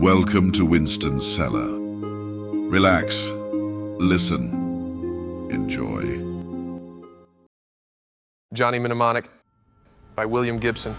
Welcome to Winston's Cellar. Relax, listen, enjoy. Johnny Mnemonic by William Gibson.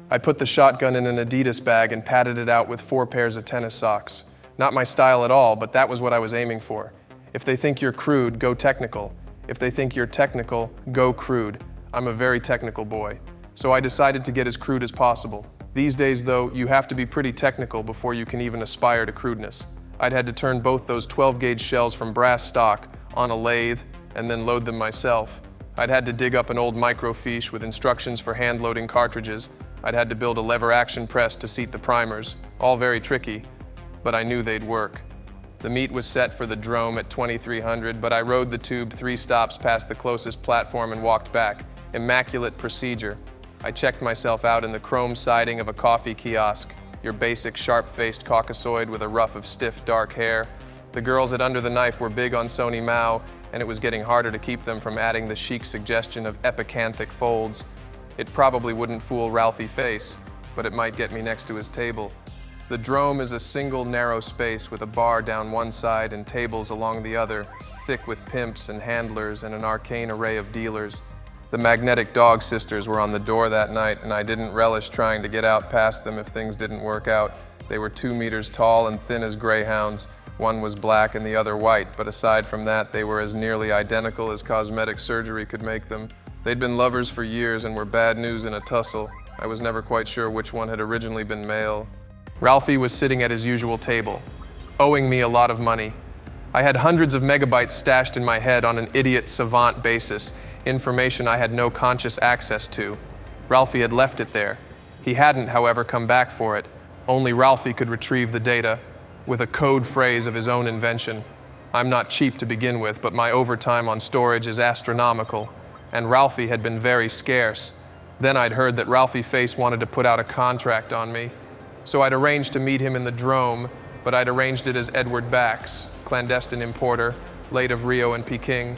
I put the shotgun in an Adidas bag and padded it out with 4 pairs of tennis socks. Not my style at all, but that was what I was aiming for. If they think you're crude, go technical. If they think you're technical, go crude. I'm a very technical boy. So I decided to get as crude as possible. These days, though, you have to be pretty technical before you can even aspire to crudeness. I'd had to turn both those 12-gauge shells from brass stock on a lathe and then load them myself. I'd had to dig up an old microfiche with instructions for hand-loading cartridges. I'd had to build a lever-action press to seat the primers. All very tricky, but I knew they'd work. The meet was set for the Drome at 2300, but I rode the tube 3 stops past the closest platform and walked back. Immaculate procedure. I checked myself out in the chrome siding of a coffee kiosk, your basic sharp-faced Caucasoid with a ruff of stiff, dark hair. The girls at Under the Knife were big on Sony Mao, and it was getting harder to keep them from adding the chic suggestion of epicanthic folds. It probably wouldn't fool Ralphie Face, but it might get me next to his table. The Drome is a single narrow space with a bar down one side and tables along the other, thick with pimps and handlers and an arcane array of dealers. The Magnetic Dog Sisters were on the door that night, and I didn't relish trying to get out past them if things didn't work out. They were 2 meters tall and thin as greyhounds. One was black and the other white, but aside from that, they were as nearly identical as cosmetic surgery could make them. They'd been lovers for years and were bad news in a tussle. I was never quite sure which one had originally been male. Ralphie was sitting at his usual table, owing me a lot of money. I had hundreds of megabytes stashed in my head on an idiot savant basis, information I had no conscious access to. Ralphie had left it there. He hadn't, however, come back for it. Only Ralphie could retrieve the data, with a code phrase of his own invention. I'm not cheap to begin with, but my overtime on storage is astronomical, and Ralphie had been very scarce. Then I'd heard that Ralphie Face wanted to put out a contract on me. So I'd arranged to meet him in the Drome, but I'd arranged it as Edward Bax, clandestine importer, late of Rio and Peking.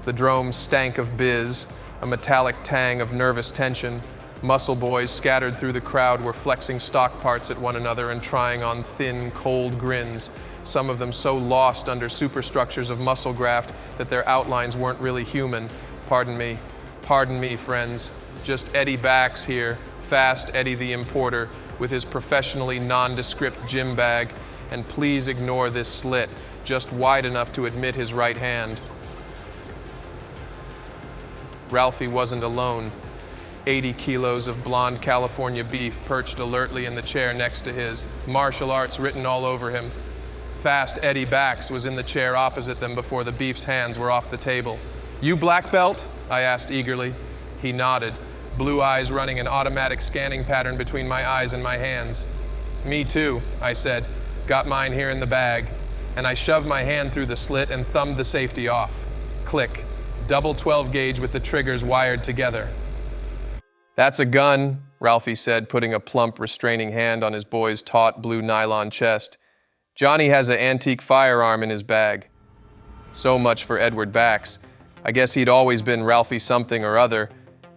The Drome stank of biz, a metallic tang of nervous tension. Muscle boys scattered through the crowd were flexing stock parts at one another and trying on thin, cold grins, some of them so lost under superstructures of muscle graft that their outlines weren't really human. Pardon me, friends. Just Eddie Bax here, Fast Eddie the importer, with his professionally nondescript gym bag, and please ignore this slit, just wide enough to admit his right hand. Ralphie wasn't alone. 80 kilos of blonde California beef perched alertly in the chair next to his, martial arts written all over him. Fast Eddie Bax was in the chair opposite them before the beef's hands were off the table. "You black belt?" I asked eagerly. He nodded, blue eyes running an automatic scanning pattern between my eyes and my hands. "Me too," I said. "Got mine here in the bag." And I shoved my hand through the slit and thumbed the safety off. Click. Double 12 gauge with the triggers wired together. "That's a gun," Ralphie said, putting a plump, restraining hand on his boy's taut blue nylon chest. "Johnny has an antique firearm in his bag." So much for Edward Bax. I guess he'd always been Ralphie something or other,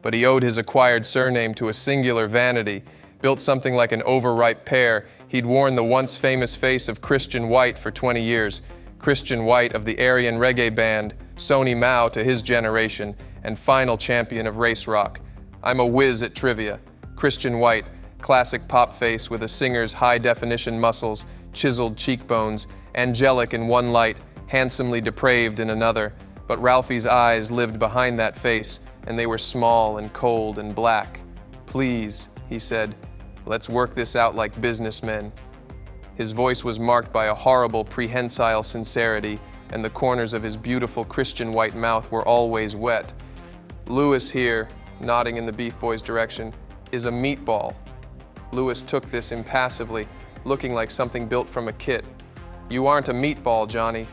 but he owed his acquired surname to a singular vanity. Built something like an overripe pear, he'd worn the once famous face of Christian White for 20 years. Christian White of the Aryan reggae band, Sony Mao to his generation, and final champion of race rock. I'm a whiz at trivia. Christian White, classic pop face with a singer's high-definition muscles, chiseled cheekbones, angelic in one light, handsomely depraved in another. But Ralphie's eyes lived behind that face, and they were small and cold and black. "Please," he said, "let's work this out like businessmen." His voice was marked by a horrible prehensile sincerity, and the corners of his beautiful Christian White mouth were always wet. "Louis here," nodding in the beef boy's direction, "is a meatball." Louis took this impassively, looking like something built from a kit. "You aren't a meatball, Johnny."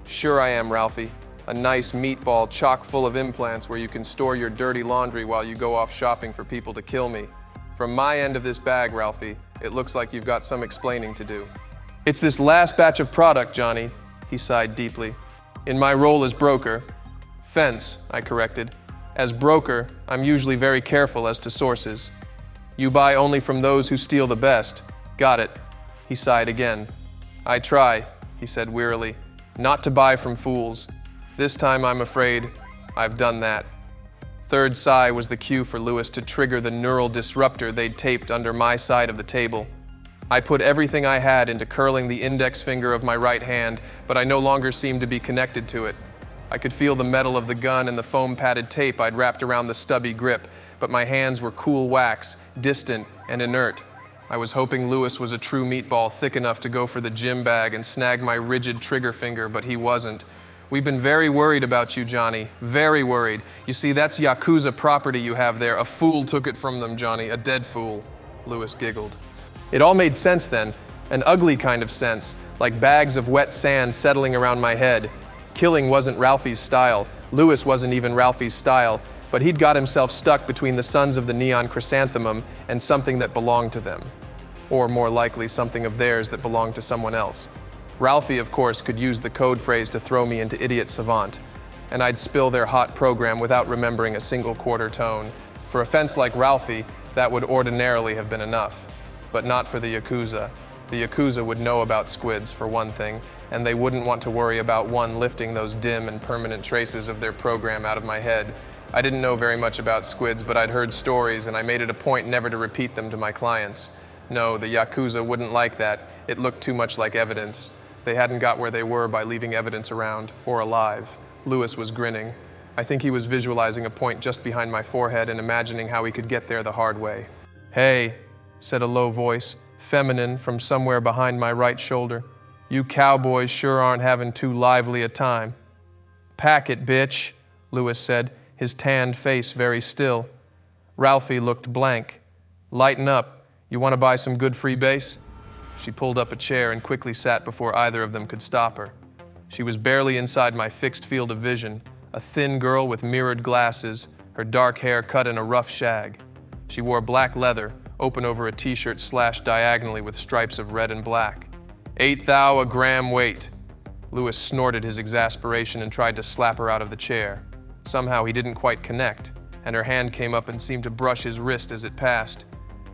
"Sure I am, Ralphie. A nice meatball chock full of implants where you can store your dirty laundry while you go off shopping for people to kill me. From my end of this bag, Ralphie, it looks like you've got some explaining to do." "It's this last batch of product, Johnny," he sighed deeply. "In my role as broker." "Fence," I corrected. "As broker, I'm usually very careful as to sources." You buy only from those who steal the best. Got it. He sighed again. I try, he said wearily, not to buy from fools. This time I'm afraid I've done that. Third sigh was the cue for Lewis to trigger the neural disruptor they'd taped under my side of the table. I put everything I had into curling the index finger of my right hand, but I no longer seemed to be connected to it. I could feel the metal of the gun and the foam-padded tape I'd wrapped around the stubby grip, but my hands were cool wax, distant and inert. I was hoping Lewis was a true meatball thick enough to go for the gym bag and snag my rigid trigger finger, but he wasn't. We've been very worried about you, Johnny. Very worried. You see, that's Yakuza property you have there. A fool took it from them, Johnny. A dead fool. Lewis giggled. It all made sense then. An ugly kind of sense, like bags of wet sand settling around my head. Killing wasn't Ralphie's style. Lewis wasn't even Ralphie's style. But he'd got himself stuck between the sons of the neon chrysanthemum and something that belonged to them. Or more likely, something of theirs that belonged to someone else. Ralphie, of course, could use the code phrase to throw me into idiot savant, and I'd spill their hot program without remembering a single quarter tone. For a fence like Ralphie, that would ordinarily have been enough. But not for the Yakuza. The Yakuza would know about squids, for one thing, and they wouldn't want to worry about one lifting those dim and permanent traces of their program out of my head. I didn't know very much about squids, but I'd heard stories, and I made it a point never to repeat them to my clients. No, the Yakuza wouldn't like that. It looked too much like evidence. They hadn't got where they were by leaving evidence around, or alive. Lewis was grinning. I think he was visualizing a point just behind my forehead and imagining how he could get there the hard way. Hey, said a low voice, feminine, from somewhere behind my right shoulder. You cowboys sure aren't having too lively a time. Pack it, bitch, Lewis said, his tanned face very still. Ralphie looked blank. Lighten up. You want to buy some good free base? She pulled up a chair and quickly sat before either of them could stop her. She was barely inside my fixed field of vision, a thin girl with mirrored glasses, her dark hair cut in a rough shag. She wore black leather, open over a t-shirt slashed diagonally with stripes of red and black. 8 thou a gram weight. Lewis snorted his exasperation and tried to slap her out of the chair. Somehow he didn't quite connect, and her hand came up and seemed to brush his wrist as it passed.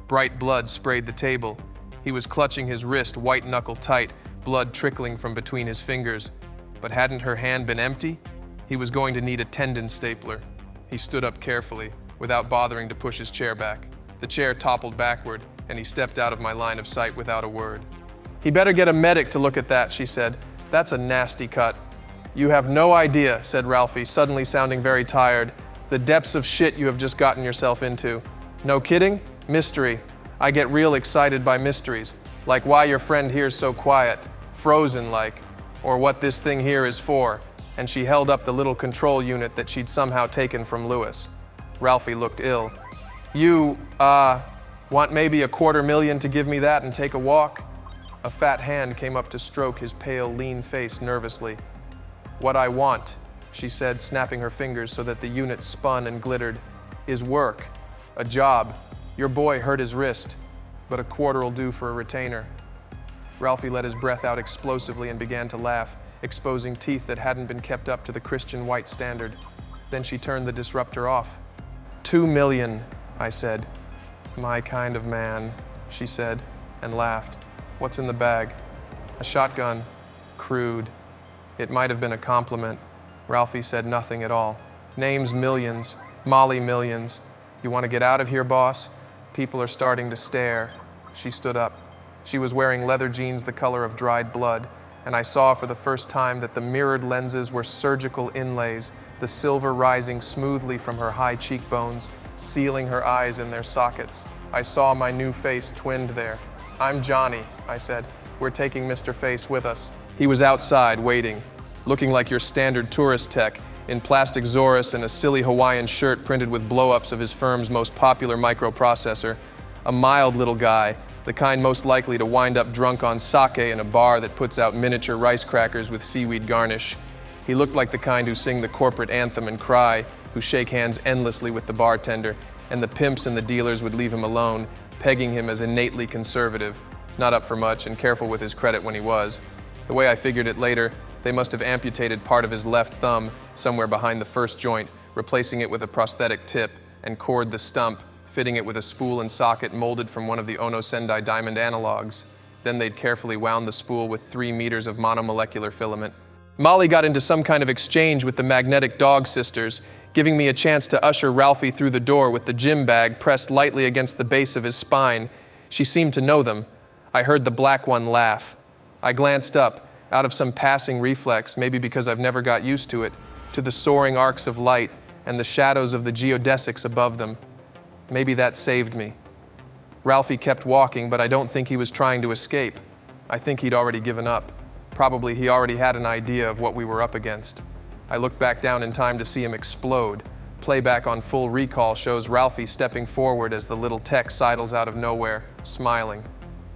Bright blood sprayed the table. He was clutching his wrist white knuckle tight, blood trickling from between his fingers. But hadn't her hand been empty? He was going to need a tendon stapler. He stood up carefully, without bothering to push his chair back. The chair toppled backward, and he stepped out of my line of sight without a word. He better get a medic to look at that, she said. That's a nasty cut. You have no idea, said Ralphie, suddenly sounding very tired, the depths of shit you have just gotten yourself into. No kidding? Mystery. I get real excited by mysteries, like why your friend here's so quiet, frozen like, or what this thing here is for, and she held up the little control unit that she'd somehow taken from Lewis. Ralphie looked ill. You, want maybe $250,000 to give me that and take a walk? A fat hand came up to stroke his pale, lean face nervously. What I want, she said, snapping her fingers so that the unit spun and glittered, is work, a job. Your boy hurt his wrist, but a quarter'll do for a retainer. Ralphie let his breath out explosively and began to laugh, exposing teeth that hadn't been kept up to the Christian white standard. Then she turned the disruptor off. $2 million, I said. My kind of man, she said, and laughed. What's in the bag? A shotgun. Crude. It might have been a compliment. Ralphie said nothing at all. Name's Millions. Molly Millions. You want to get out of here, boss? People are starting to stare. She stood up. She was wearing leather jeans the color of dried blood, and I saw for the first time that the mirrored lenses were surgical inlays, the silver rising smoothly from her high cheekbones, sealing her eyes in their sockets. I saw my new face twinned there. I'm Johnny, I said. We're taking Mr. Face with us. He was outside, waiting, looking like your standard tourist tech, in plastic Zorus and a silly Hawaiian shirt printed with blow-ups of his firm's most popular microprocessor. A mild little guy, the kind most likely to wind up drunk on sake in a bar that puts out miniature rice crackers with seaweed garnish. He looked like the kind who sing the corporate anthem and cry, who shake hands endlessly with the bartender, and the pimps and the dealers would leave him alone, pegging him as innately conservative, not up for much and careful with his credit when he was. The way I figured it later, they must have amputated part of his left thumb somewhere behind the first joint, replacing it with a prosthetic tip, and cored the stump, fitting it with a spool and socket molded from one of the Ono Sendai diamond analogs. Then they'd carefully wound the spool with 3 meters of monomolecular filament. Molly got into some kind of exchange with the magnetic dog sisters, giving me a chance to usher Ralphie through the door with the gym bag pressed lightly against the base of his spine. She seemed to know them. I heard the black one laugh. I glanced up, out of some passing reflex, maybe because I've never got used to it, to the soaring arcs of light and the shadows of the geodesics above them. Maybe that saved me. Ralphie kept walking, but I don't think he was trying to escape. I think he'd already given up. Probably he already had an idea of what we were up against. I looked back down in time to see him explode. Playback on full recall shows Ralphie stepping forward as the little tech sidles out of nowhere, smiling.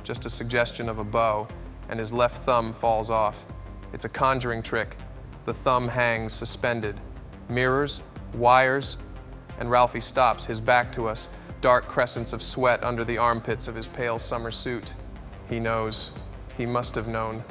Just a suggestion of a bow, and his left thumb falls off. It's a conjuring trick. The thumb hangs suspended. Mirrors, wires, and Ralphie stops, his back to us, dark crescents of sweat under the armpits of his pale summer suit. He knows. He must have known.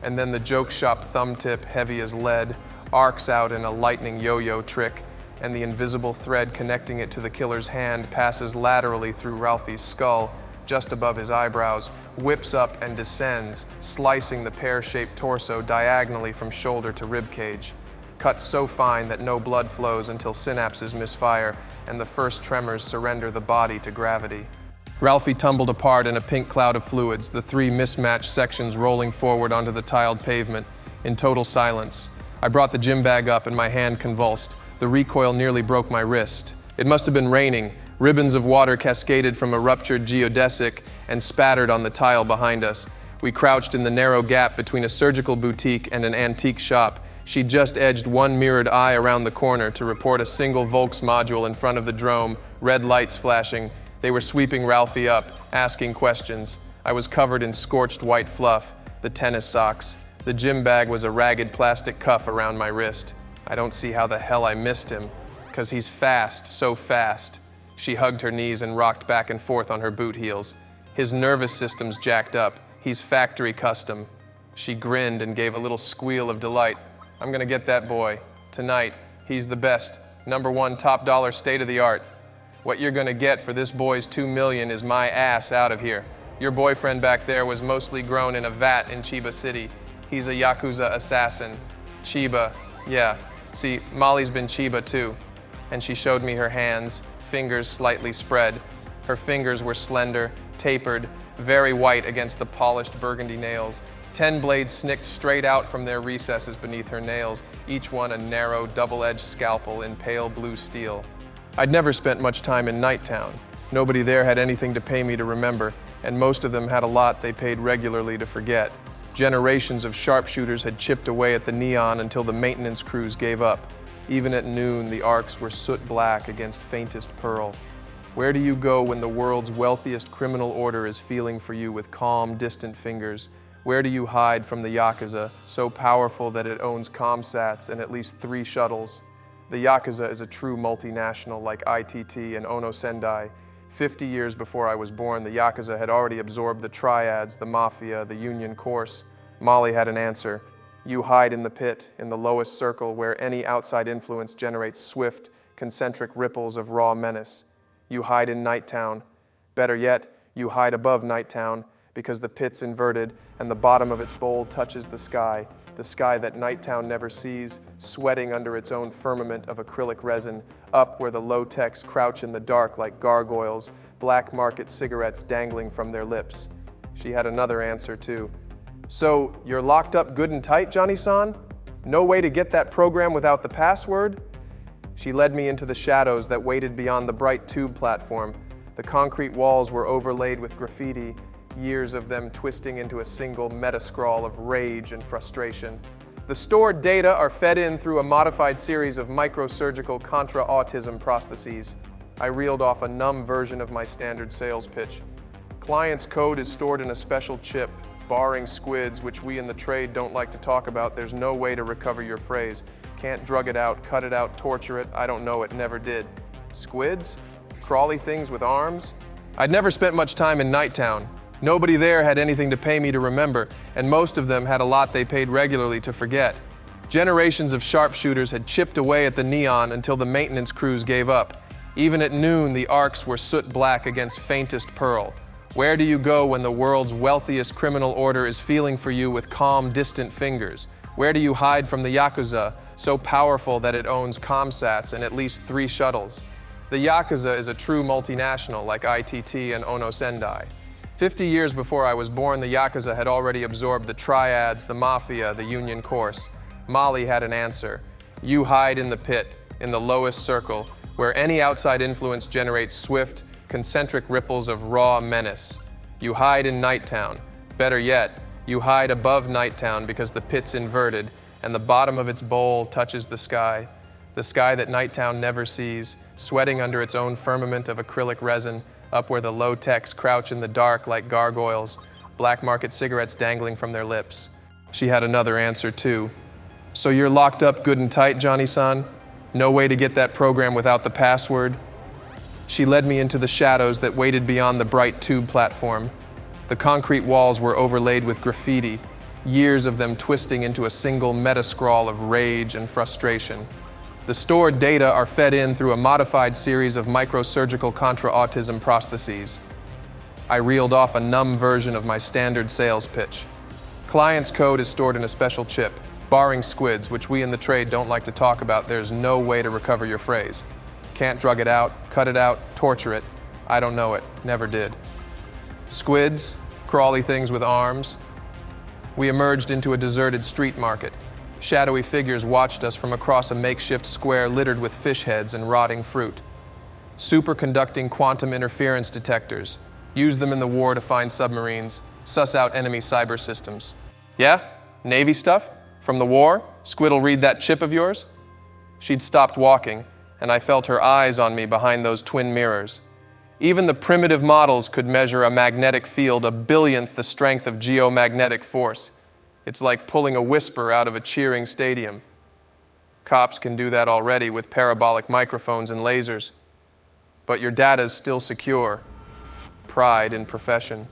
And then the joke shop thumb tip, heavy as lead, arcs out in a lightning yo-yo trick, and the invisible thread connecting it to the killer's hand passes laterally through Ralphie's skull, just above his eyebrows, whips up and descends, slicing the pear-shaped torso diagonally from shoulder to ribcage. Cuts so fine that no blood flows until synapses misfire and the first tremors surrender the body to gravity. Ralphie tumbled apart in a pink cloud of fluids, the 3 mismatched sections rolling forward onto the tiled pavement, in total silence. I brought the gym bag up and my hand convulsed. The recoil nearly broke my wrist. It must have been raining. Ribbons of water cascaded from a ruptured geodesic and spattered on the tile behind us. We crouched in the narrow gap between a surgical boutique and an antique shop. She just edged one mirrored eye around the corner to report a single Volks module in front of the drome, red lights flashing. They were sweeping Ralphie up, asking questions. I was covered in scorched white fluff, the tennis socks. The gym bag was a ragged plastic cuff around my wrist. I don't see how the hell I missed him, 'cause he's fast, so fast. She hugged her knees and rocked back and forth on her boot heels. His nervous system's jacked up. He's factory custom. She grinned and gave a little squeal of delight. I'm gonna get that boy. Tonight, he's the best. #1 top dollar state of the art. What you're gonna get for this boy's $2 million is my ass out of here. Your boyfriend back there was mostly grown in a vat in Chiba City. He's a Yakuza assassin. Chiba, yeah. See, Molly's been Chiba too. And she showed me her hands, fingers slightly spread. Her fingers were slender, tapered, very white against the polished burgundy nails. 10 blades snicked straight out from their recesses beneath her nails, each one a narrow, double-edged scalpel in pale blue steel. I'd never spent much time in Nighttown. Nobody there had anything to pay me to remember, and most of them had a lot they paid regularly to forget. Generations of sharpshooters had chipped away at the neon until the maintenance crews gave up. Even at noon, the arcs were soot black against faintest pearl. Where do you go when the world's wealthiest criminal order is feeling for you with calm, distant fingers? Where do you hide from the Yakuza, so powerful that it owns ComSats and at least 3 shuttles? The Yakuza is a true multinational like ITT and Ono Sendai. 50 years before I was born, the Yakuza had already absorbed the triads, the mafia, the union course. Molly had an answer. You hide in the pit, in the lowest circle where any outside influence generates swift, concentric ripples of raw menace. You hide in Nighttown. Better yet, you hide above Nighttown because the pit's inverted and the bottom of its bowl touches the sky that Nighttown never sees, sweating under its own firmament of acrylic resin, up where the low-techs crouch in the dark like gargoyles, black market cigarettes dangling from their lips. She had another answer, too. So, you're locked up good and tight, Johnny-san? No way to get that program without the password? She led me into the shadows that waited beyond the bright tube platform. The concrete walls were overlaid with graffiti, years of them twisting into a single meta-scrawl of rage and frustration. The stored data are fed in through a modified series of microsurgical contra-autism prostheses. I reeled off a numb version of my standard sales pitch. Client's code is stored in a special chip. Barring squids, which we in the trade don't like to talk about, there's no way to recover your phrase. Can't drug it out, cut it out, torture it, I don't know, it never did. Squids? Crawly things with arms? I'd never spent much time in Nighttown. Nobody there had anything to pay me to remember, and most of them had a lot they paid regularly to forget. Generations of sharpshooters had chipped away at the neon until the maintenance crews gave up. Even at noon, the arcs were soot black against faintest pearl. Where do you go when the world's wealthiest criminal order is feeling for you with calm, distant fingers? Where do you hide from the Yakuza, so powerful that it owns Comsats and at least 3 shuttles? The Yakuza is a true multinational like ITT and Ono Sendai. 50 years before I was born, the Yakuza had already absorbed the triads, the mafia, the union course. Molly had an answer. You hide in the pit, in the lowest circle, where any outside influence generates swift, concentric ripples of raw menace. You hide in Nighttown. Better yet, you hide above Nighttown because the pit's inverted and the bottom of its bowl touches the sky that Nighttown never sees, sweating under its own firmament of acrylic resin, up where the low-techs crouch in the dark like gargoyles, black market cigarettes dangling from their lips. She had another answer, too. So you're locked up good and tight, Johnny-san? No way to get that program without the password? She led me into the shadows that waited beyond the bright tube platform. The concrete walls were overlaid with graffiti, years of them twisting into a single meta-scrawl of rage and frustration. The stored data are fed in through a modified series of microsurgical contra-autism prostheses. I reeled off a numb version of my standard sales pitch. Client's code is stored in a special chip. Barring squids, which we in the trade don't like to talk about, there's no way to recover your phrase. Can't drug it out, cut it out, torture it. I don't know it, never did. Squids, crawly things with arms. We emerged into a deserted street market. Shadowy figures watched us from across a makeshift square littered with fish heads and rotting fruit. Superconducting quantum interference detectors. Use them in the war to find submarines, suss out enemy cyber systems. Yeah? Navy stuff? From the war? Squid'll read that chip of yours? She'd stopped walking, and I felt her eyes on me behind those twin mirrors. Even the primitive models could measure a magnetic field a billionth the strength of geomagnetic force. It's like pulling a whisper out of a cheering stadium. Cops can do that already with parabolic microphones and lasers. But your data's still secure. Pride in profession.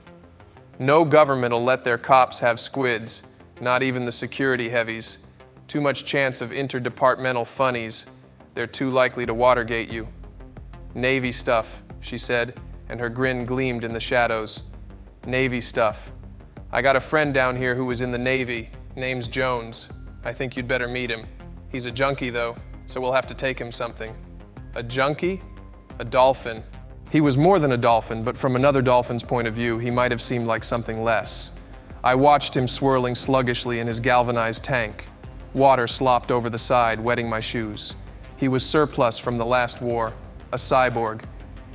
No government will let their cops have squids, not even the security heavies. Too much chance of interdepartmental funnies. They're too likely to Watergate you. Navy stuff, she said, and her grin gleamed in the shadows. Navy stuff. I got a friend down here who was in the Navy. Name's Jones. I think you'd better meet him. He's a junkie, though, so we'll have to take him something. A junkie? A dolphin. He was more than a dolphin, but from another dolphin's point of view, he might have seemed like something less. I watched him swirling sluggishly in his galvanized tank. Water slopped over the side, wetting my shoes. He was surplus from the last war, a cyborg.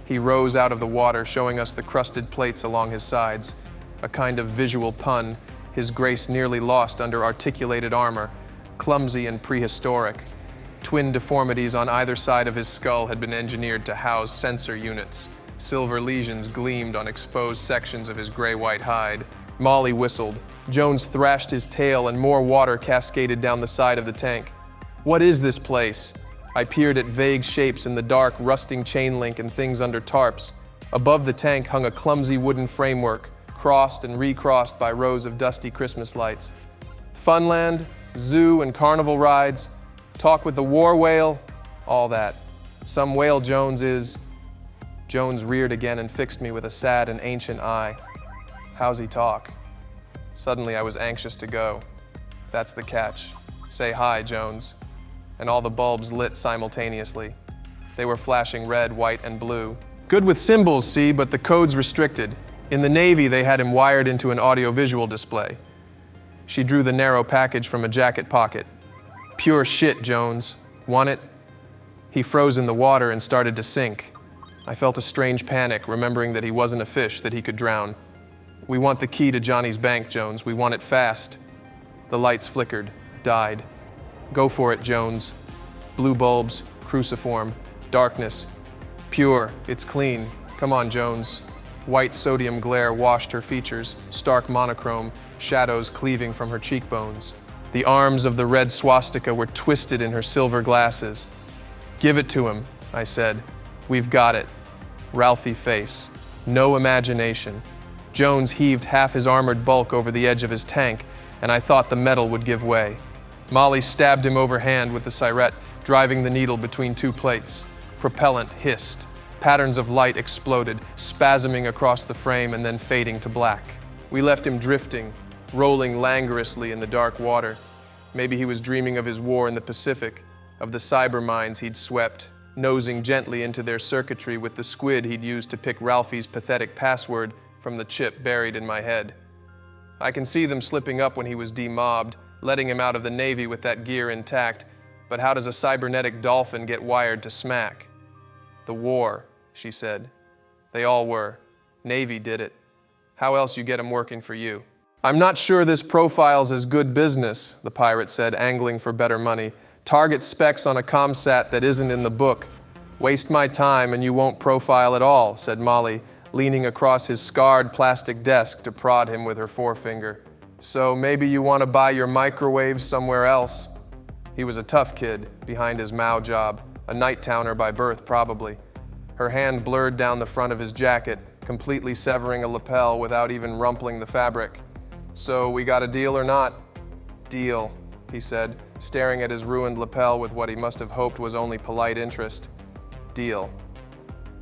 He rose out of the water, showing us the crusted plates along his sides. A kind of visual pun, his grace nearly lost under articulated armor, clumsy and prehistoric. Twin deformities on either side of his skull had been engineered to house sensor units. Silver lesions gleamed on exposed sections of his gray-white hide. Molly whistled. Jones thrashed his tail and more water cascaded down the side of the tank. What is this place? I peered at vague shapes in the dark, rusting chain link and things under tarps. Above the tank hung a clumsy wooden framework, crossed and recrossed by rows of dusty Christmas lights. Funland, zoo and carnival rides, talk with the war whale, all that. Some whale Jones is. Jones reared again and fixed me with a sad and ancient eye. How's he talk? Suddenly I was anxious to go. That's the catch. Say hi, Jones. And all the bulbs lit simultaneously. They were flashing red, white, and blue. Good with symbols, see, but the code's restricted. In the Navy, they had him wired into an audiovisual display. She drew the narrow package from a jacket pocket. Pure shit, Jones. Want it? He froze in the water and started to sink. I felt a strange panic, remembering that he wasn't a fish, that he could drown. We want the key to Johnny's bank, Jones. We want it fast. The lights flickered, died. Go for it, Jones. Blue bulbs, cruciform, darkness. Pure, it's clean. Come on, Jones. White sodium glare washed her features, stark monochrome, shadows cleaving from her cheekbones. The arms of the red swastika were twisted in her silver glasses. Give it to him, I said. We've got it. Ralphie face. No imagination. Jones heaved half his armored bulk over the edge of his tank, and I thought the metal would give way. Molly stabbed him overhand with the syrette, driving the needle between two plates. Propellant hissed. Patterns of light exploded, spasming across the frame and then fading to black. We left him drifting, rolling languorously in the dark water. Maybe he was dreaming of his war in the Pacific, of the cyber mines he'd swept, nosing gently into their circuitry with the squid he'd used to pick Ralphie's pathetic password from the chip buried in my head. I can see them slipping up when he was demobbed, letting him out of the Navy with that gear intact, but how does a cybernetic dolphin get wired to smack? The war, she said. They all were. Navy did it. How else you get 'em working for you? I'm not sure this profile's as good business, the pirate said, angling for better money. Target specs on a comsat that isn't in the book. Waste my time and you won't profile at all, said Molly, leaning across his scarred plastic desk to prod him with her forefinger. So maybe you want to buy your microwave somewhere else? He was a tough kid, behind his Mao job, a night-towner by birth probably. Her hand blurred down the front of his jacket, completely severing a lapel without even rumpling the fabric. So we got a deal or not? Deal, he said, staring at his ruined lapel with what he must have hoped was only polite interest. Deal.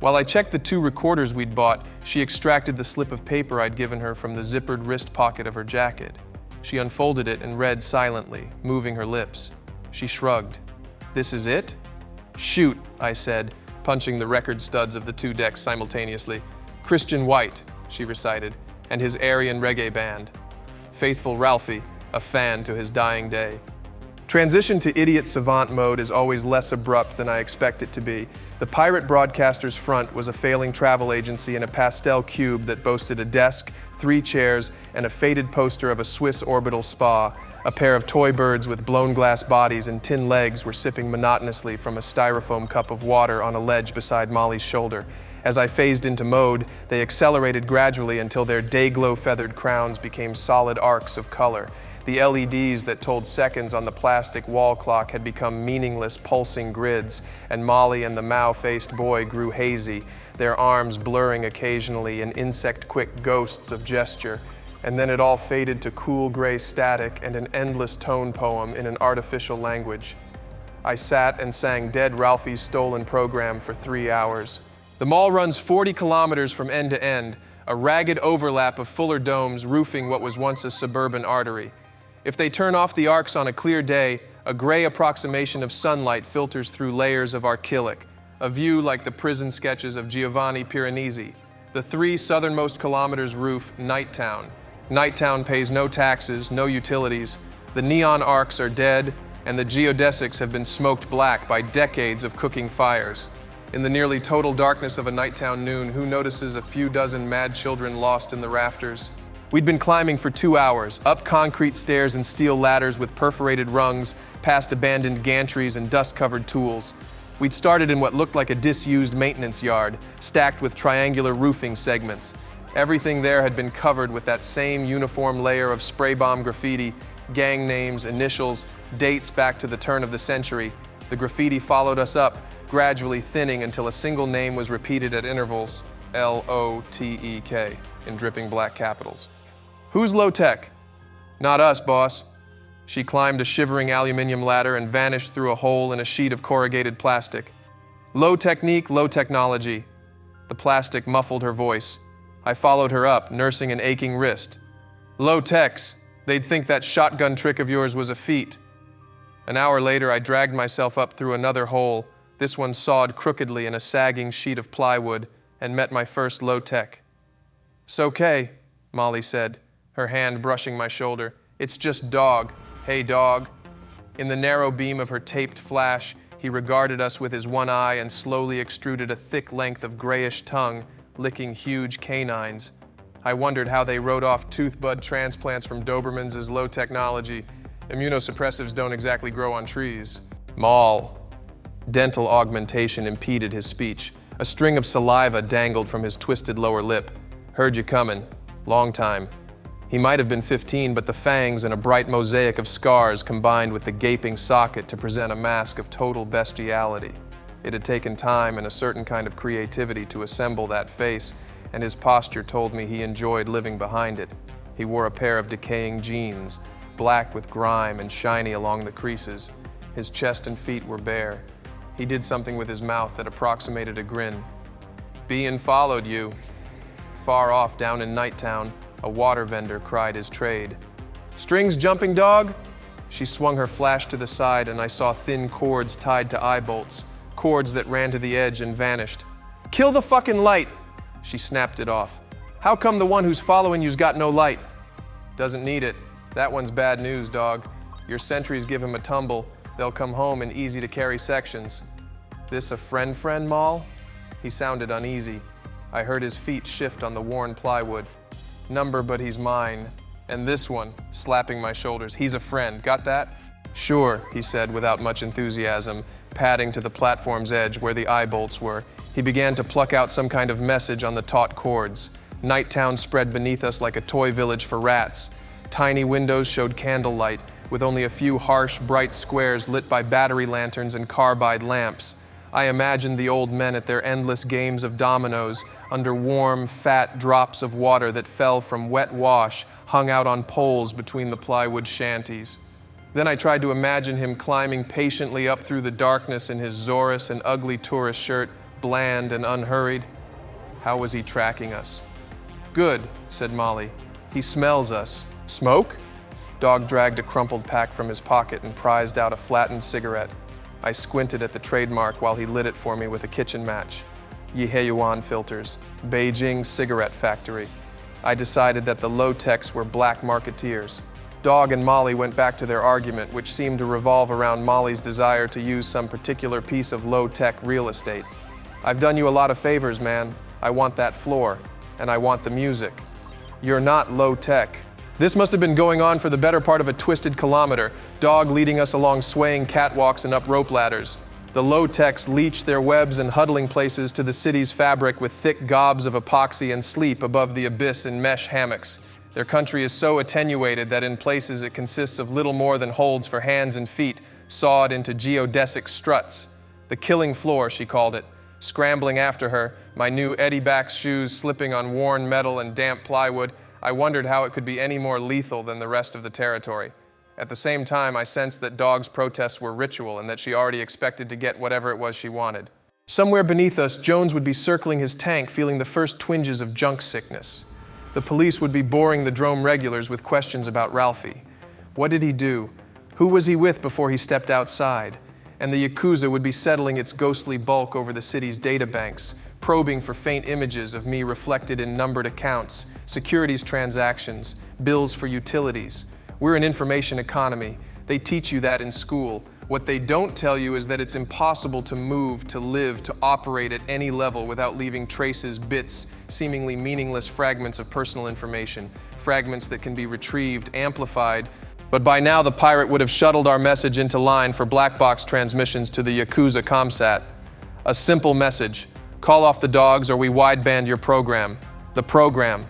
While I checked the 2 recorders we'd bought, she extracted the slip of paper I'd given her from the zippered wrist pocket of her jacket. She unfolded it and read silently, moving her lips. She shrugged. This is it? Shoot, I said, punching the record studs of the 2 decks simultaneously. Christian White, she recited, and his Aryan reggae band. Faithful Ralphie, a fan to his dying day. Transition to idiot savant mode is always less abrupt than I expect it to be. The pirate broadcaster's front was a failing travel agency in a pastel cube that boasted a desk, 3 chairs, and a faded poster of a Swiss orbital spa. A pair of toy birds with blown glass bodies and tin legs were sipping monotonously from a styrofoam cup of water on a ledge beside Molly's shoulder. As I phased into mode, they accelerated gradually until their day-glow feathered crowns became solid arcs of color. The LEDs that told seconds on the plastic wall clock had become meaningless pulsing grids, and Molly and the Mao-faced boy grew hazy, their arms blurring occasionally in insect-quick ghosts of gesture. And then it all faded to cool gray static and an endless tone poem in an artificial language. I sat and sang Dead Ralphie's Stolen Program for 3 hours. The mall runs 40 kilometers from end to end, a ragged overlap of fuller domes roofing what was once a suburban artery. If they turn off the arcs on a clear day, a gray approximation of sunlight filters through layers of archilic, a view like the prison sketches of Giovanni Piranesi. The 3 southernmost kilometers roof Nighttown. Nighttown pays no taxes, no utilities. The neon arcs are dead, and the geodesics have been smoked black by decades of cooking fires. In the nearly total darkness of a Nighttown noon, who notices a few dozen mad children lost in the rafters? We'd been climbing for 2 hours, up concrete stairs and steel ladders with perforated rungs, past abandoned gantries and dust-covered tools. We'd started in what looked like a disused maintenance yard, stacked with triangular roofing segments. Everything there had been covered with that same uniform layer of spray bomb graffiti, gang names, initials, dates back to the turn of the century. The graffiti followed us up, gradually thinning until a single name was repeated at intervals, L-O-T-E-K, in dripping black capitals. Who's low-tech? Not us, boss. She climbed a shivering aluminum ladder and vanished through a hole in a sheet of corrugated plastic. Low technique, low technology. The plastic muffled her voice. I followed her up, nursing an aching wrist. Low techs. They'd think that shotgun trick of yours was a feat. An hour later, I dragged myself up through another hole, this one sawed crookedly in a sagging sheet of plywood, and met my first low tech. "It's okay," Molly said, her hand brushing my shoulder. "It's just dog. Hey, dog." In the narrow beam of her taped flash, he regarded us with his one eye and slowly extruded a thick length of grayish tongue, licking huge canines. I wondered how they wrote off tooth bud transplants from Dobermans as low technology. Immunosuppressives don't exactly grow on trees. Maul. Dental augmentation impeded his speech. A string of saliva dangled from his twisted lower lip. "Heard you coming. Long time." He might have been 15, but the fangs and a bright mosaic of scars combined with the gaping socket to present a mask of total bestiality. It had taken time and a certain kind of creativity to assemble that face, and his posture told me he enjoyed living behind it. He wore a pair of decaying jeans, black with grime and shiny along the creases. His chest and feet were bare. He did something with his mouth that approximated a grin. "Bein' followed you." Far off down in Nighttown, a water vendor cried his trade. "Strings jumping, dog?" She swung her flash to the side and I saw thin cords tied to eye bolts, cords that ran to the edge and vanished. "Kill the fucking light!" She snapped it off. "How come the one who's following you's got no light?" "Doesn't need it. That one's bad news, dog. Your sentries give him a tumble. They'll come home in easy-to-carry sections." "This a friend, Maul?" He sounded uneasy. I heard his feet shift on the worn plywood. "Number, but he's mine. And this one," slapping my shoulders, "he's a friend. Got that?" "Sure," he said without much enthusiasm, padding to the platform's edge where the eye bolts were. He began to pluck out some kind of message on the taut cords. Nighttown spread beneath us like a toy village for rats. Tiny windows showed candlelight, with only a few harsh, bright squares lit by battery lanterns and carbide lamps. I imagined the old men at their endless games of dominoes under warm, fat drops of water that fell from wet wash hung out on poles between the plywood shanties. Then I tried to imagine him climbing patiently up through the darkness in his Zorus and ugly tourist shirt, bland and unhurried. How was he tracking us? "Good," said Molly. "He smells us." "Smoke?" Dog dragged a crumpled pack from his pocket and prized out a flattened cigarette. I squinted at the trademark while he lit it for me with a kitchen match. Yiheyuan filters, Beijing cigarette factory. I decided that the low-techs were black marketeers. Dog and Molly went back to their argument, which seemed to revolve around Molly's desire to use some particular piece of low-tech real estate. "I've done you a lot of favors, man. I want that floor, and I want the music." "You're not low-tech." This must have been going on for the better part of a twisted kilometer, Dog leading us along swaying catwalks and up rope ladders. The low-techs leached their webs and huddling places to the city's fabric with thick gobs of epoxy and sleep above the abyss in mesh hammocks. Their country is so attenuated that in places it consists of little more than holds for hands and feet, sawed into geodesic struts. The killing floor, she called it. Scrambling after her, my new Eddie Bax shoes slipping on worn metal and damp plywood, I wondered how it could be any more lethal than the rest of the territory. At the same time, I sensed that Dog's protests were ritual and that she already expected to get whatever it was she wanted. Somewhere beneath us, Jones would be circling his tank, feeling the first twinges of junk sickness. The police would be boring the Drome regulars with questions about Ralphie. What did he do? Who was he with before he stepped outside? And the Yakuza would be settling its ghostly bulk over the city's databanks, probing for faint images of me reflected in numbered accounts, securities transactions, bills for utilities. We're an information economy. They teach you that in school. What they don't tell you is that it's impossible to move, to live, to operate at any level without leaving traces, bits, seemingly meaningless fragments of personal information, fragments that can be retrieved, amplified. But by now the pirate would have shuttled our message into line for black box transmissions to the Yakuza ComSat. A simple message: call off the dogs or we wideband your program. The program.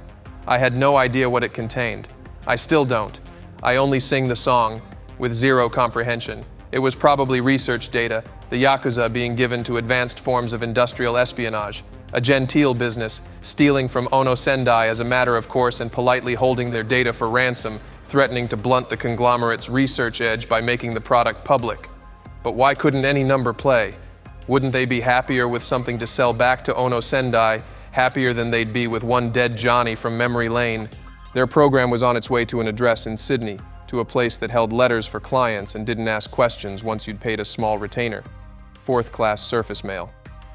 I had no idea what it contained. I still don't. I only sing the song, with zero comprehension. It was probably research data, the Yakuza being given to advanced forms of industrial espionage, a genteel business, stealing from Ono Sendai as a matter of course and politely holding their data for ransom, threatening to blunt the conglomerate's research edge by making the product public. But why couldn't any number play? Wouldn't they be happier with something to sell back to Ono Sendai, happier than they'd be with one dead Johnny from memory lane? Their program was on its way to an address in Sydney, to a place that held letters for clients and didn't ask questions once you'd paid a small retainer. Fourth-class surface mail.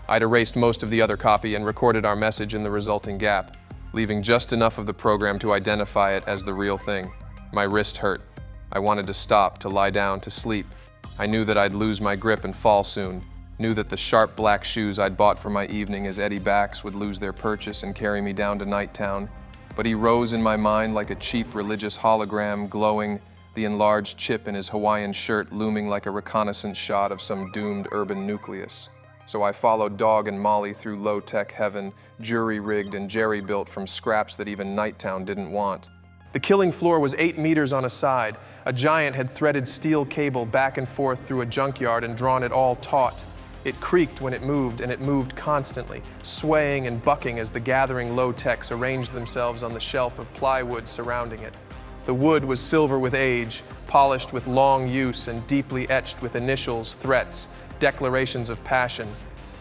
I'd erased most of the other copy and recorded our message in the resulting gap, leaving just enough of the program to identify it as the real thing. My wrist hurt. I wanted to stop, to lie down, to sleep. I knew that I'd lose my grip and fall soon. Knew that the sharp black shoes I'd bought for my evening as Eddie Bax would lose their purchase and carry me down to Nighttown. But he rose in my mind like a cheap religious hologram, glowing, the enlarged chip in his Hawaiian shirt looming like a reconnaissance shot of some doomed urban nucleus. So I followed Dog and Molly through low-tech heaven, jury-rigged and jerry-built from scraps that even Nighttown didn't want. The killing floor was 8 meters on a side. A giant had threaded steel cable back and forth through a junkyard and drawn it all taut. It creaked when it moved, and it moved constantly, swaying and bucking as the gathering low-techs arranged themselves on the shelf of plywood surrounding it. The wood was silver with age, polished with long use and deeply etched with initials, threats, declarations of passion.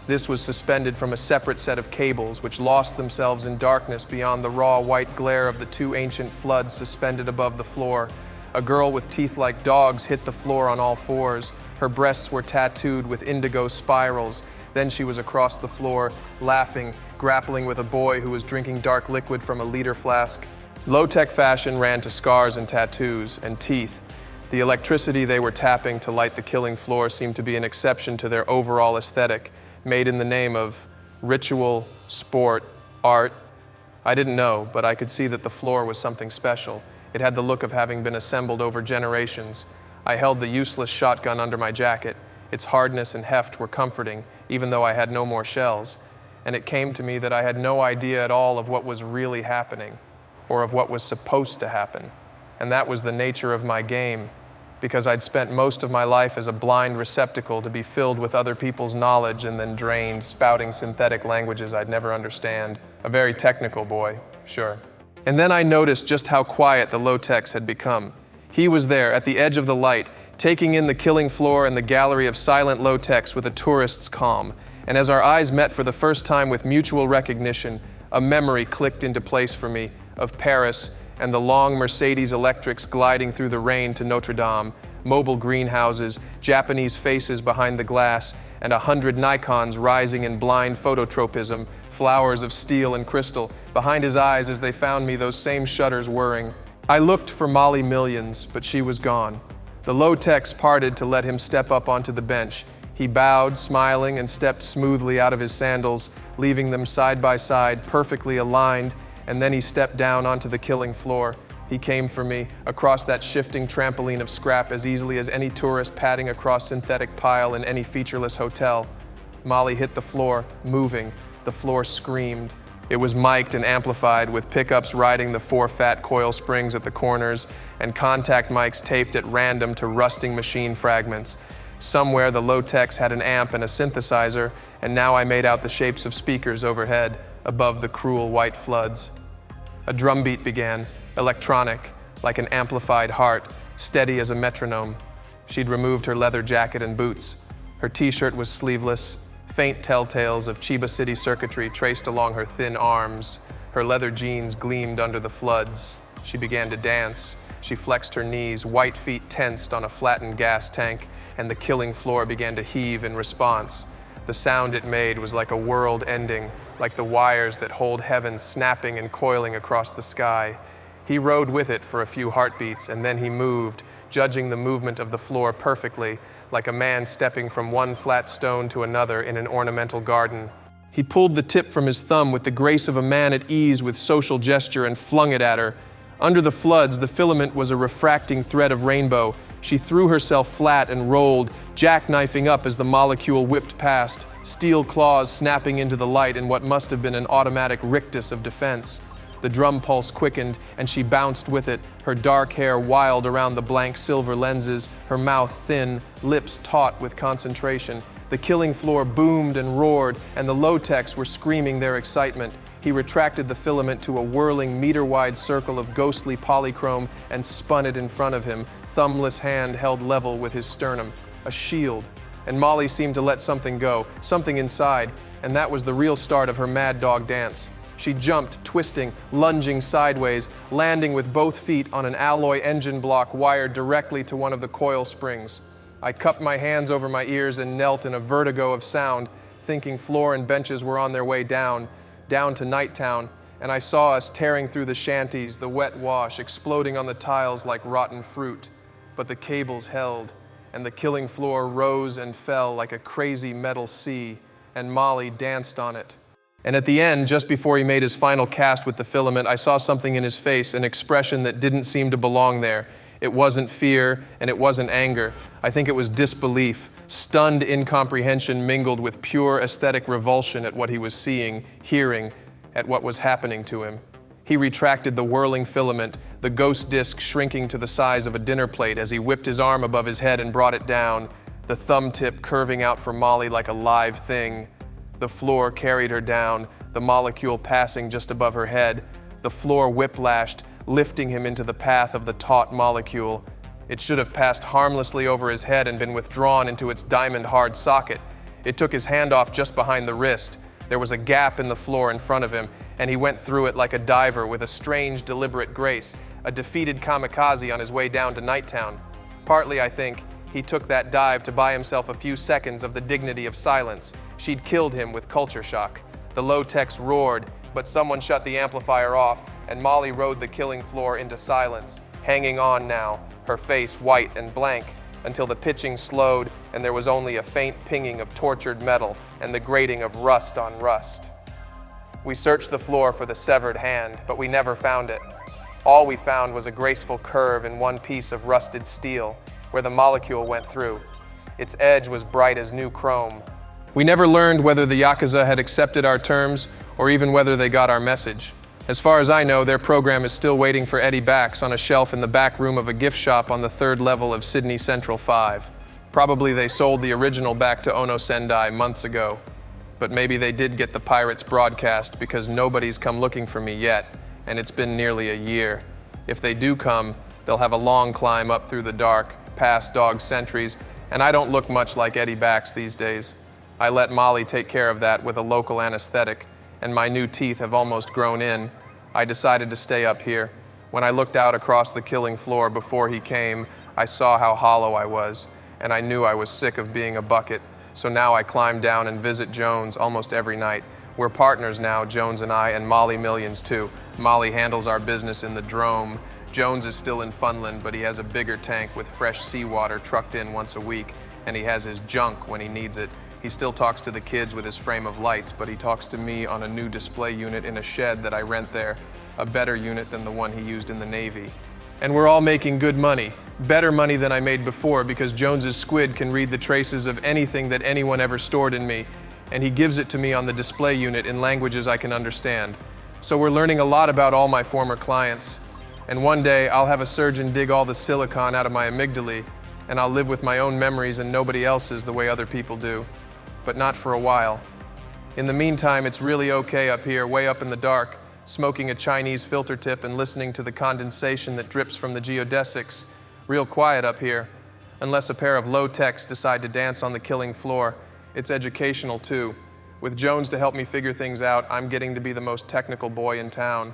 This was suspended from a separate set of cables, which lost themselves in darkness beyond the raw white glare of the two ancient floods suspended above the floor. A girl with teeth like dogs hit the floor on all fours. Her breasts were tattooed with indigo spirals. Then she was across the floor, laughing, grappling with a boy who was drinking dark liquid from a liter flask. Low-tech fashion ran to scars and tattoos and teeth. The electricity they were tapping to light the killing floor seemed to be an exception to their overall aesthetic, made in the name of ritual, sport, art. I didn't know, but I could see that the floor was something special. It had the look of having been assembled over generations. I held the useless shotgun under my jacket. Its hardness and heft were comforting, even though I had no more shells. And it came to me that I had no idea at all of what was really happening, or of what was supposed to happen. And that was the nature of my game, because I'd spent most of my life as a blind receptacle to be filled with other people's knowledge and then drained, spouting synthetic languages I'd never understand. A very technical boy, sure. And then I noticed just how quiet the low-techs had become. He was there, at the edge of the light, taking in the killing floor and the gallery of silent low-techs with a tourist's calm. And as our eyes met for the first time with mutual recognition, a memory clicked into place for me of Paris and the long Mercedes electrics gliding through the rain to Notre Dame, mobile greenhouses, Japanese faces behind the glass, and 100 Nikons rising in blind phototropism, flowers of steel and crystal, behind his eyes as they found me those same shutters whirring. I looked for Molly Millions, but she was gone. The low-techs parted to let him step up onto the bench. He bowed, smiling, and stepped smoothly out of his sandals, leaving them side by side, perfectly aligned, and then he stepped down onto the killing floor. He came for me, across that shifting trampoline of scrap as easily as any tourist padding across synthetic pile in any featureless hotel. Molly hit the floor, moving. The floor screamed. It was mic'd and amplified, with pickups riding the 4 fat coil springs at the corners and contact mics taped at random to rusting machine fragments. Somewhere the low-techs had an amp and a synthesizer, and now I made out the shapes of speakers overhead, above the cruel white floods. A drum beat began, electronic, like an amplified heart, steady as a metronome. She'd removed her leather jacket and boots. Her t-shirt was sleeveless, faint telltales of Chiba City circuitry traced along her thin arms. Her leather jeans gleamed under the floods. She began to dance. She flexed her knees, white feet tensed on a flattened gas tank, and the killing floor began to heave in response. The sound it made was like a world ending, like the wires that hold heaven snapping and coiling across the sky. He rode with it for a few heartbeats, and then he moved, judging the movement of the floor perfectly, like a man stepping from one flat stone to another in an ornamental garden. He pulled the tip from his thumb with the grace of a man at ease with social gesture and flung it at her. Under the floods, the filament was a refracting thread of rainbow. She threw herself flat and rolled, jackknifing up as the molecule whipped past, steel claws snapping into the light in what must have been an automatic rictus of defense. The drum pulse quickened, and she bounced with it, her dark hair wild around the blank silver lenses, her mouth thin, lips taut with concentration. The killing floor boomed and roared, and the low-techs were screaming their excitement. He retracted the filament to a whirling meter-wide circle of ghostly polychrome and spun it in front of him, thumbless hand held level with his sternum. A shield. And Molly seemed to let something go, something inside, and that was the real start of her mad dog dance. She jumped, twisting, lunging sideways, landing with both feet on an alloy engine block wired directly to one of the coil springs. I cupped my hands over my ears and knelt in a vertigo of sound, thinking floor and benches were on their way down to Nighttown, and I saw us tearing through the shanties, the wet wash exploding on the tiles like rotten fruit. But the cables held, and the killing floor rose and fell like a crazy metal sea, and Molly danced on it. And at the end, just before he made his final cast with the filament, I saw something in his face, an expression that didn't seem to belong there. It wasn't fear, and it wasn't anger. I think it was disbelief, stunned incomprehension mingled with pure aesthetic revulsion at what he was seeing, hearing, at what was happening to him. He retracted the whirling filament, the ghost disc shrinking to the size of a dinner plate as he whipped his arm above his head and brought it down, the thumb tip curving out for Molly like a live thing. The floor carried her down, the molecule passing just above her head. The floor whiplashed, lifting him into the path of the taut molecule. It should have passed harmlessly over his head and been withdrawn into its diamond-hard socket. It took his hand off just behind the wrist. There was a gap in the floor in front of him, and he went through it like a diver with a strange, deliberate grace, a defeated kamikaze on his way down to Nighttown. Partly, I think, he took that dive to buy himself a few seconds of the dignity of silence. She'd killed him with culture shock. The low-techs roared, but someone shut the amplifier off, and Molly rode the killing floor into silence, hanging on now, her face white and blank, until the pitching slowed and there was only a faint pinging of tortured metal and the grating of rust on rust. We searched the floor for the severed hand, but we never found it. All we found was a graceful curve in one piece of rusted steel, where the molecule went through. Its edge was bright as new chrome. We never learned whether the Yakuza had accepted our terms or even whether they got our message. As far as I know, their program is still waiting for Eddie Bax on a shelf in the back room of a gift shop on the 3rd level of Sydney Central 5. Probably they sold the original back to Ono Sendai months ago. But maybe they did get the Pirates broadcast because nobody's come looking for me yet, and it's been nearly a year. If they do come, they'll have a long climb up through the dark, past dog sentries, and I don't look much like Eddie Bax these days. I let Molly take care of that with a local anesthetic, and my new teeth have almost grown in. I decided to stay up here. When I looked out across the killing floor before he came, I saw how hollow I was, and I knew I was sick of being a bucket. So now I climb down and visit Jones almost every night. We're partners now, Jones and I, and Molly Millions too. Molly handles our business in the Drome. Jones is still in Funland, but he has a bigger tank with fresh seawater trucked in once a week, and he has his junk when he needs it. He still talks to the kids with his frame of lights, but he talks to me on a new display unit in a shed that I rent there, a better unit than the one he used in the Navy. And we're all making good money, better money than I made before, because Jones's squid can read the traces of anything that anyone ever stored in me, and he gives it to me on the display unit in languages I can understand. So we're learning a lot about all my former clients, and one day I'll have a surgeon dig all the silicon out of my amygdala, and I'll live with my own memories and nobody else's the way other people do. But not for a while. In the meantime, it's really okay up here, way up in the dark, smoking a Chinese filter tip and listening to the condensation that drips from the geodesics. Real quiet up here, unless a pair of low-techs decide to dance on the killing floor. It's educational too. With Jones to help me figure things out, I'm getting to be the most technical boy in town.